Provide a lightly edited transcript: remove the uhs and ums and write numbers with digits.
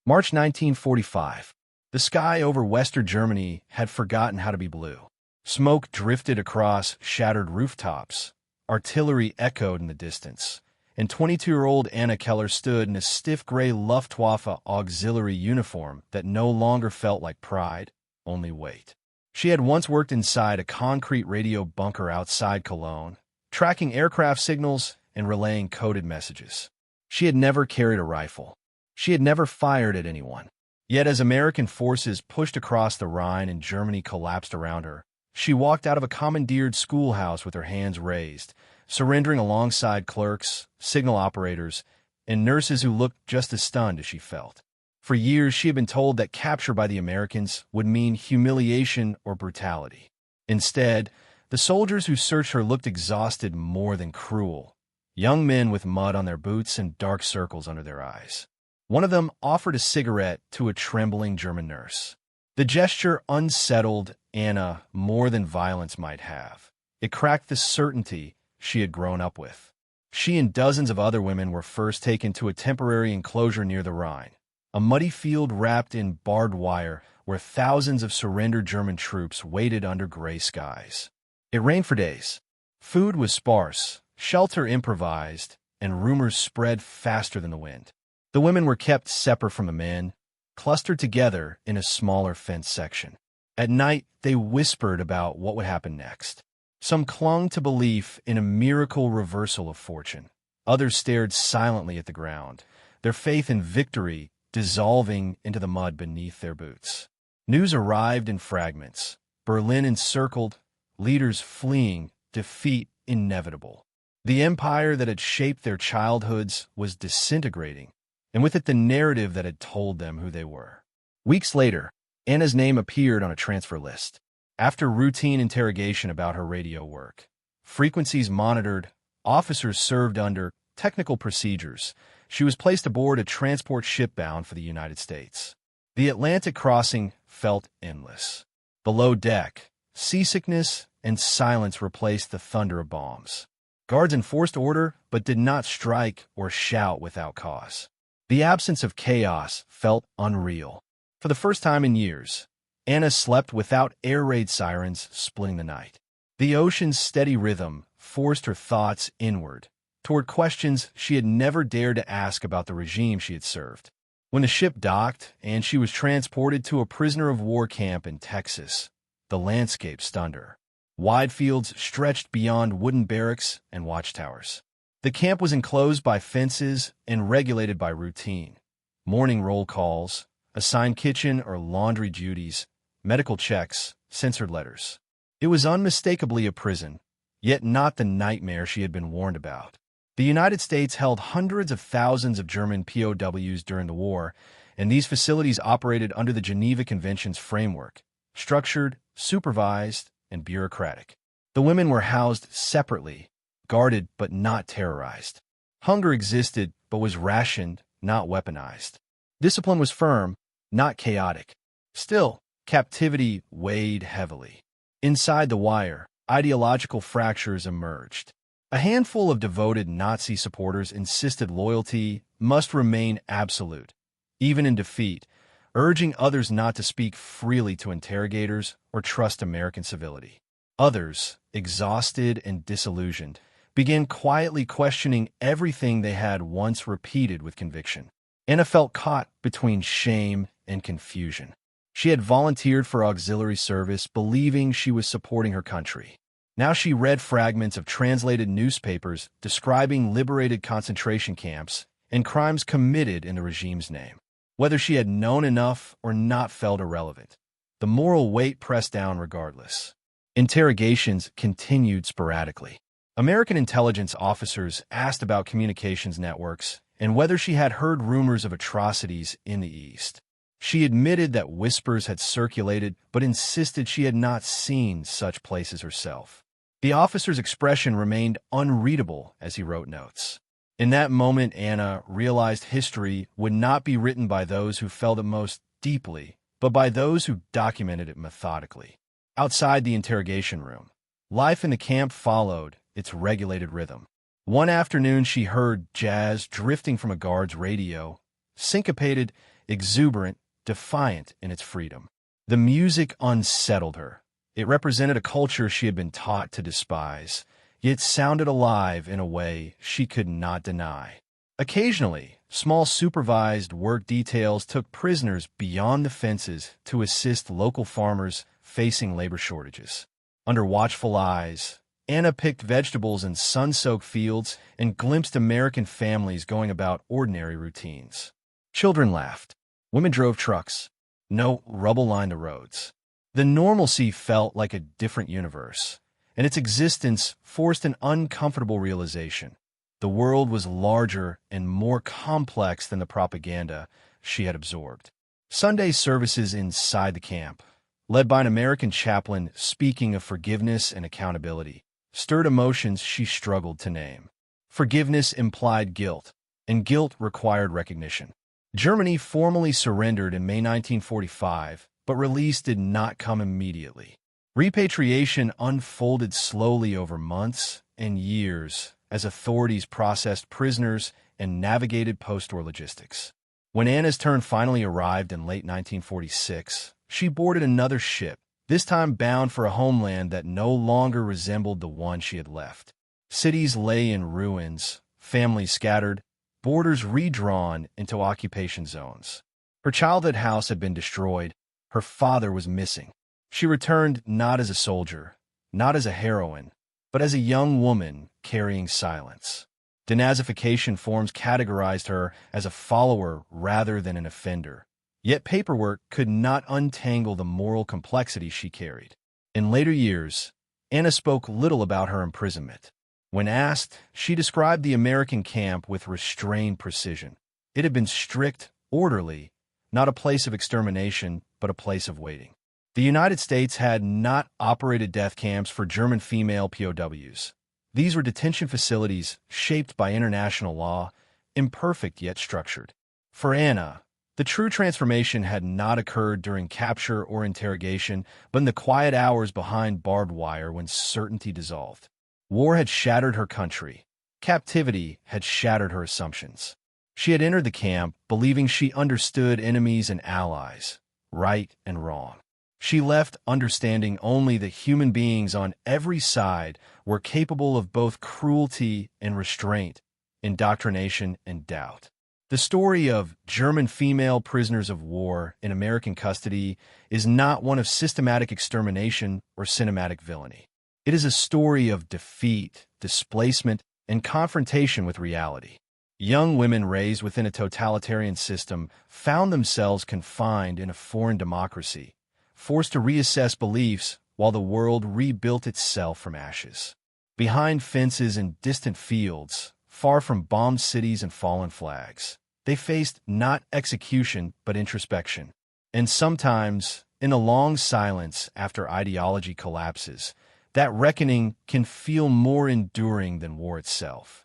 March 1945. The sky over Western Germany had forgotten how to be blue. Smoke drifted across shattered rooftops. Artillery echoed in the distance. And 22-year-old Anna Keller stood in a stiff gray Luftwaffe auxiliary uniform that no longer felt like pride, only weight. She had once worked inside a concrete radio bunker outside Cologne, tracking aircraft signals and relaying coded messages. She had never carried a rifle. She had never fired at anyone. Yet as American forces pushed across the Rhine and Germany collapsed around her, she walked out of a commandeered schoolhouse with her hands raised, surrendering alongside clerks, signal operators, and nurses who looked just as stunned as she felt. For years, she had been told that capture by the Americans would mean humiliation or brutality. Instead, the soldiers who searched her looked exhausted more than cruel. Young men with mud on their boots and dark circles under their eyes. One of them offered a cigarette to a trembling German nurse. The gesture unsettled Anna more than violence might have. It cracked the certainty she had grown up with. She and dozens of other women were first taken to a temporary enclosure near the Rhine, a muddy field wrapped in barbed wire where thousands of surrendered German troops waited under gray skies. It rained for days. Food was sparse, shelter improvised, and rumors spread faster than the wind. The women were kept separate from the men, clustered together in a smaller fenced section. At night, they whispered about what would happen next. Some clung to belief in a miracle reversal of fortune. Others stared silently at the ground, their faith in victory dissolving into the mud beneath their boots. News arrived in fragments. Berlin encircled, leaders fleeing, defeat inevitable. The empire that had shaped their childhoods was disintegrating, and with it the narrative that had told them who they were. Weeks later, Anna's name appeared on a transfer list. After routine interrogation about her radio work, frequencies monitored, officers served under technical procedures, she was placed aboard a transport ship bound for the United States. The Atlantic crossing felt endless. Below deck, seasickness and silence replaced the thunder of bombs. Guards enforced order, but did not strike or shout without cause. The absence of chaos felt unreal. For the first time in years, Anna slept without air raid sirens splitting the night. The ocean's steady rhythm forced her thoughts inward, toward questions she had never dared to ask about the regime she had served. When the ship docked and she was transported to a prisoner of war camp in Texas, the landscape stunned her. Wide fields stretched beyond wooden barracks and watchtowers. The camp was enclosed by fences and regulated by routine. Morning roll calls, assigned kitchen or laundry duties, medical checks, censored letters. It was unmistakably a prison, yet not the nightmare she had been warned about. The United States held hundreds of thousands of German POWs during the war, and these facilities operated under the Geneva Convention's framework, structured, supervised, and bureaucratic. The women were housed separately, guarded but not terrorized. Hunger existed but was rationed, not weaponized. Discipline was firm, not chaotic. Still, captivity weighed heavily. Inside the wire, ideological fractures emerged. A handful of devoted Nazi supporters insisted loyalty must remain absolute, even in defeat, urging others not to speak freely to interrogators or trust American civility. Others, exhausted and disillusioned, began quietly questioning everything they had once repeated with conviction. Anna felt caught between shame and confusion. She had volunteered for auxiliary service, believing she was supporting her country. Now she read fragments of translated newspapers describing liberated concentration camps and crimes committed in the regime's name. Whether she had known enough or not felt irrelevant. The moral weight pressed down regardless. Interrogations continued sporadically. American intelligence officers asked about communications networks and whether she had heard rumors of atrocities in the East. She admitted that whispers had circulated, but insisted she had not seen such places herself. The officer's expression remained unreadable as he wrote notes. In that moment, Anna realized history would not be written by those who felt it most deeply, but by those who documented it methodically. Outside the interrogation room, life in the camp followed its regulated rhythm. One afternoon, she heard jazz drifting from a guard's radio, syncopated exuberant, defiant in its freedom. The music unsettled her. It represented a culture she had been taught to despise, yet sounded alive in a way she could not deny. Occasionally, small supervised work details took prisoners beyond the fences to assist local farmers facing labor shortages. Under watchful eyes, Anna picked vegetables in sun-soaked fields and glimpsed American families going about ordinary routines. Children laughed. Women drove trucks. No rubble lined the roads. The normalcy felt like a different universe, and its existence forced an uncomfortable realization. The world was larger and more complex than the propaganda she had absorbed. Sunday services inside the camp, led by an American chaplain speaking of forgiveness and accountability, stirred emotions she struggled to name. Forgiveness implied guilt, and guilt required recognition. Germany formally surrendered in May 1945, but release did not come immediately. Repatriation unfolded slowly over months and years as authorities processed prisoners and navigated post-war logistics. When Anna's turn finally arrived in late 1946, she boarded another ship, this time bound for a homeland that no longer resembled the one she had left. Cities lay in ruins, families scattered, borders redrawn into occupation zones. Her childhood house had been destroyed. Her father was missing. She returned not as a soldier, not as a heroine, but as a young woman carrying silence. Denazification forms categorized her as a follower rather than an offender. Yet paperwork could not untangle the moral complexity she carried. In later years, Anna spoke little about her imprisonment. When asked, she described the American camp with restrained precision. It had been strict, orderly, not a place of extermination, but a place of waiting. The United States had not operated death camps for German female POWs. These were detention facilities shaped by international law, imperfect yet structured. For Anna, the true transformation had not occurred during capture or interrogation, but in the quiet hours behind barbed wire when certainty dissolved. War had shattered her country. Captivity had shattered her assumptions. She had entered the camp believing she understood enemies and allies, right and wrong. She left understanding only that human beings on every side were capable of both cruelty and restraint, indoctrination and doubt. The story of German female prisoners of war in American custody is not one of systematic extermination or cinematic villainy. It is a story of defeat, displacement, and confrontation with reality. Young women raised within a totalitarian system found themselves confined in a foreign democracy, forced to reassess beliefs while the world rebuilt itself from ashes. Behind fences and distant fields, far from bombed cities and fallen flags, they faced not execution but introspection. And sometimes, in a long silence after ideology collapses, that reckoning can feel more enduring than war itself.